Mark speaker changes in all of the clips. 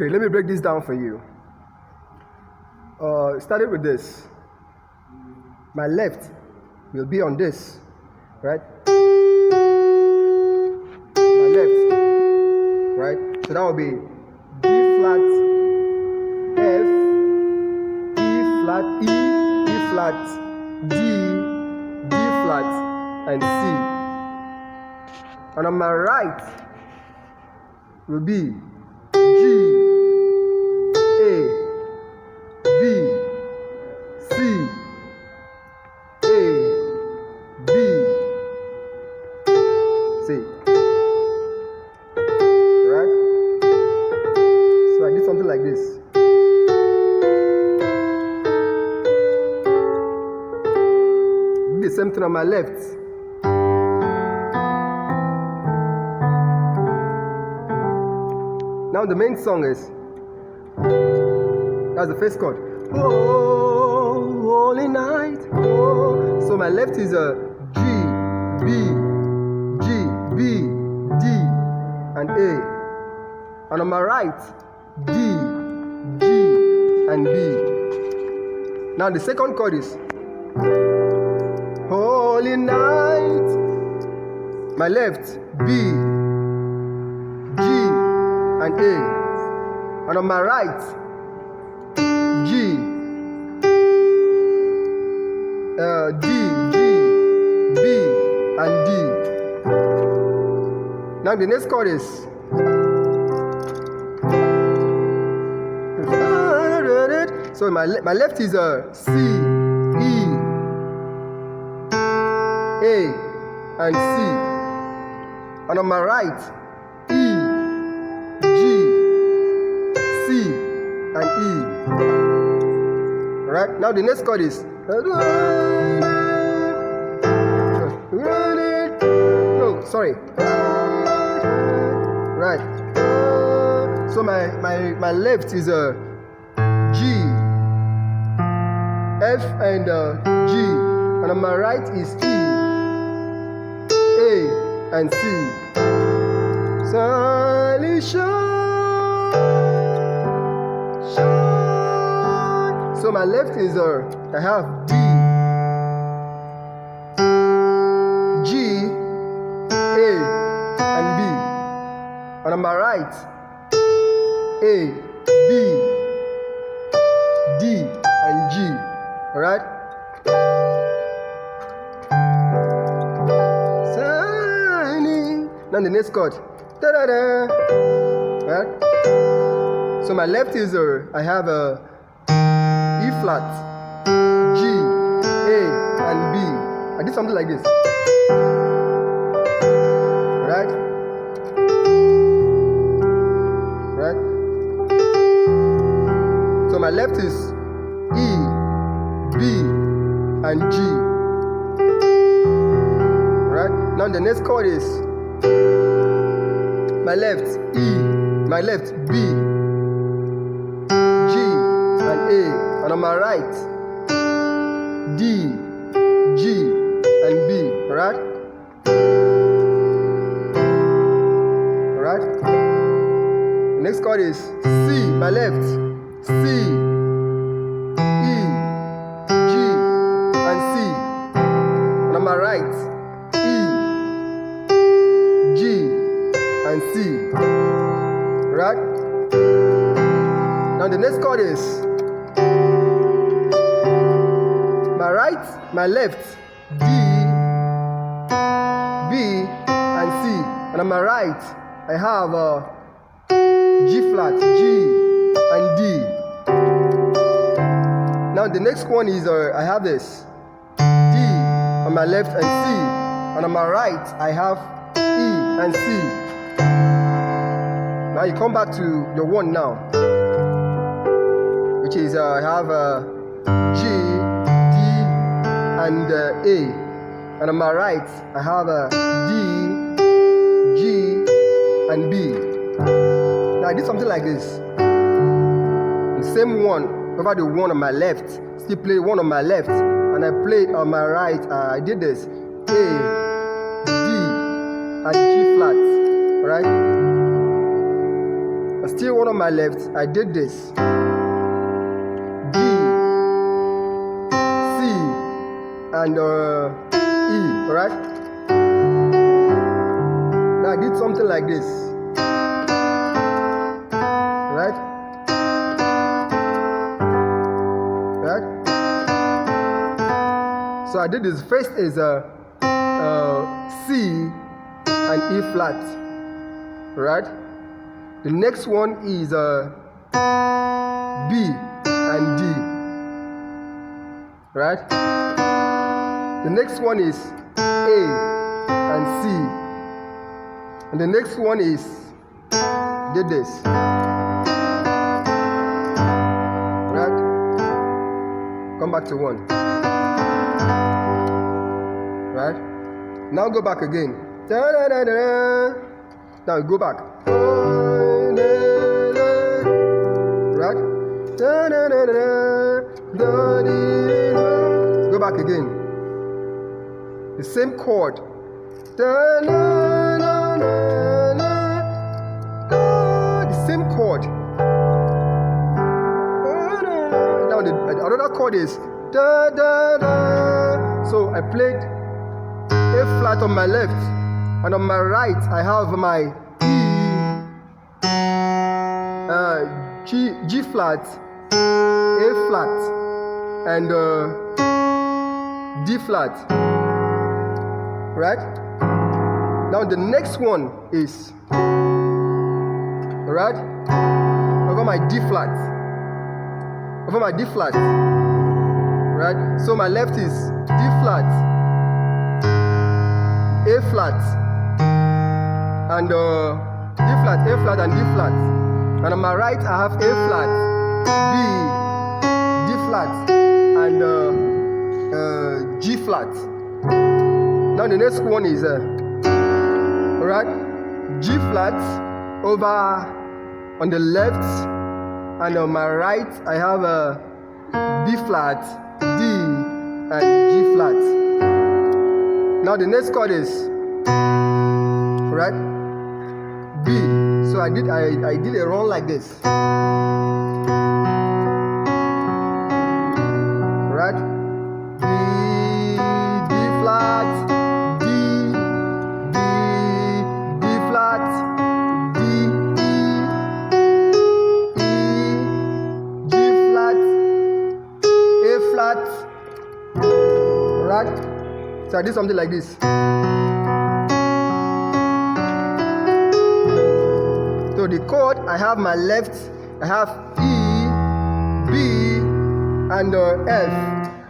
Speaker 1: Okay, let me break this down for you. Started with this. My left will be on this, right? My left, right? So that will be G flat, F, E flat, E flat, D flat, and C. And on my right will be G, A, B, C, A, B, C. Right? So I did something like this. Do the same thing on my left. Now the main song is, that's the first chord. Oh, holy night. Oh. So my left is a G, B, G, B, D, and A. And on my right, D, G, and B. Now the second chord is holy night. My left, B, G, and A. And on my right, G, D, G, B, and D. Now the next chord is so my left is a C, E, A, and C. And on my right, E, G, C, and E. Alright, now the next chord is no, sorry. Right. So my left is a G, F, and G, and on my right is E, A, and C. Sunny shine. So my left is I have D, G, A, and B. And on my right, A, B, D, and G. Alright? Sunny. Now the next chord. Da-da-da. Right? So my left is I have a E flat, G, A, and B. I did something like this. Right? Right? So my left is E, B, and G. Right? Now the next chord is my left E, my left B, G, and A. And on my right, D, G, and B. Alright? Alright? The next chord is C, my left, C, E, G, and C. And on my right, E, G, and C. Alright? Now the next chord is my left, D, B, and C. And on my right, I have G flat, G, and D. Now the next one is I have this D on my left and C. And on my right, I have E and C. Now you come back to your one now, which is I have G, and A, and on my right I have D, G, and B. Now I did something like this. The same one over the one on my left. Still play one on my left, and I played on my right. I did this A, D, and G flat. Right? Still one on my left. I did this. D, C, and E. Alright? Now I did something like this. Right? Right? So I did this. First is C and E flat. Right? The next one is B and D. Right? The next one is A and C. And the next one is did this. Right? Come back to 1. Right? Now go back again. Da, da, da, da, da. Now go back. Right? Da, da, da, da, da, da, go back again. The same chord. Da, da, da, da, da, the same chord. Now the another chord is da, da, da. So I played A flat on my left, and on my right I have my G flat, A flat, and D flat. Right? Now the next one is right over my D flat. Over my D flat. Right? So my left is D flat, A flat, and D flat, A flat, and D flat. And on my right I have A flat, B, D flat, and G flat. Now the next one is alright, G flat over on the left, and on my right I have B flat, D, and G flat. Now the next chord is right, B. So I did a run like this. Right? D, D flat, D, D, D flat, D, E, G flat, A flat. Right? So I did something like this. So the chord, I have my left, I have E, B, and F.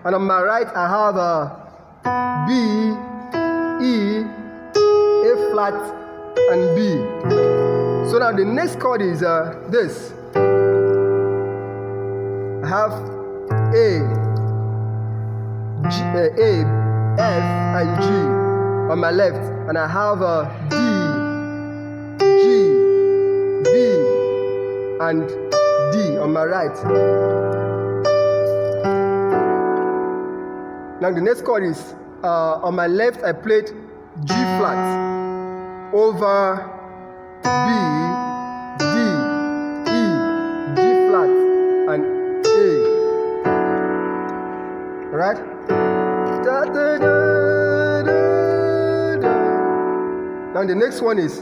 Speaker 1: And on my right, I have B, E, A flat, and B. So now the next chord is this. I have A, G, A, F, and G on my left, and I have D, G, B, and D on my right. Now the next chord is on my left I played G flat over B, D, E, G flat, and A. Right? Da, da, da, da, da. Now the next one is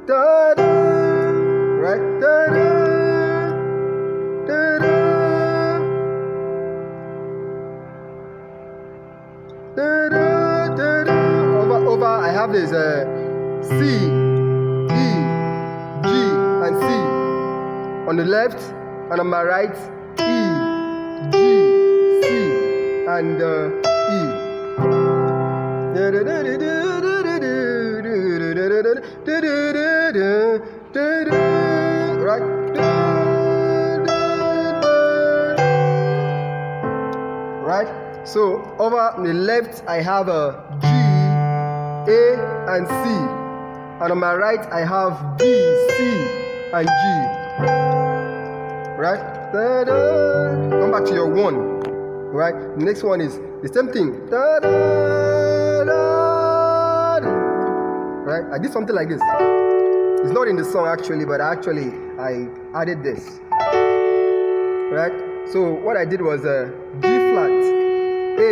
Speaker 1: da, da, right? Da, da, da, da, da, da, da, da. Over I have this C, E, G, and C on the left, and on my right E, G, C, and E. Right? Right? So over on the left I have a G, A, and C, and on my right I have B, C, and G. Right? Come back to your 1. Right? The next one is the same thing. Right? I did something like this. It's not in the song actually, but I added this. Right? So what I did was G flat, A,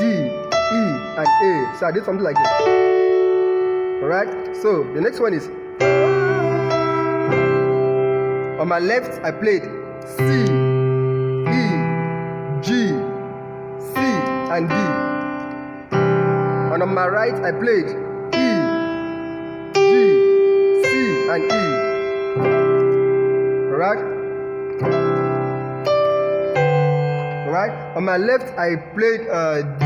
Speaker 1: D, E, and A. So I did something like this. Alright? So the next one is on my left I played C, E, G, C, and D. And on my right I played E, G, C, and E. Alright? Alright? On my left I played D.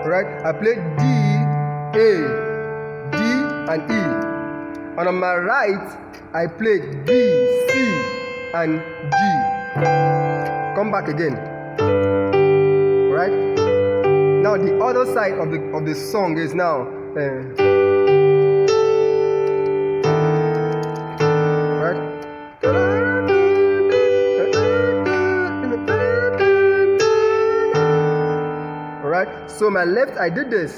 Speaker 1: Alright? I played D, A, D, and E. And on my right I played B, C, and G. Come back again. Alright? Now the other side of the song is now Alright, so my left I did this.